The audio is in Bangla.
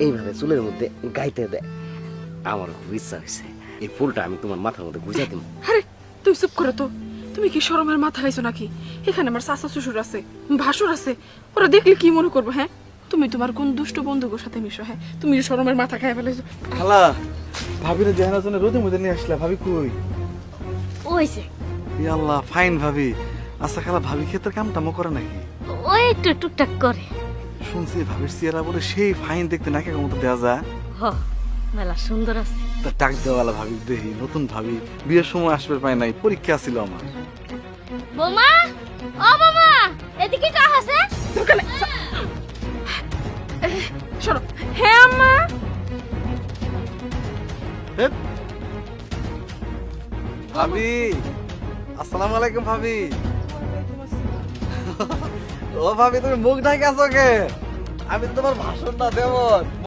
এইভাবে চুলের মধ্যে গাইতে দেয়। আমার খুব ইচ্ছা হয়েছে এই ফুলটা আমি তোমার মাথার মধ্যে গুঁজা দিব। আরে তুমি চুপ করো তো, তুমি কি শরমের মাথা খাইছো নাকি? এখানে আমার চাচা শ্বশুর আছে, ভাসুর আছে, ওরা দেখলে কি মনে করবো? হ্যাঁ, তুমি তোমার কোন দুষ্ট বন্ধুদের সাথে মিশো? হ্যাঁ, তুমি শরমের মাথা খাই ফেলেছো। খালা ভাবিরে দেখানোর জন্য রোদের মধ্যে নিয়ে আসলা, ভাবি কই? ওই যে ইয়া আল্লাহ, ফাইন ভাবি। আচ্ছা খালা, ভাবি ক্ষেতের কাম টামও করে নাকি? ওই একটু টুকটাক করে। শুনছি ভাবির চেহারা বলে সেই ফাইন দেখতে, নাকি মতো দেওয়া যায়। হ, মেলা সুন্দর আছে। তা টাক দেওয়ালা ভাবি দেখি, নতুন ভাবি, বিয়ের সময় আসবে পাই নাই, পরীক্ষা ছিল আমার। বোমা, ও বোমা, এদিকে কাজ আছে? দোকানে শোনো। হ্যাঁ আম্মা। ভাবি, আসসালামু আলাইকুম ভাবি। ও ভাবি, তুমি মুখ ঢাকে আছো কে? আমি তো তোমার ভাষণ না দেব।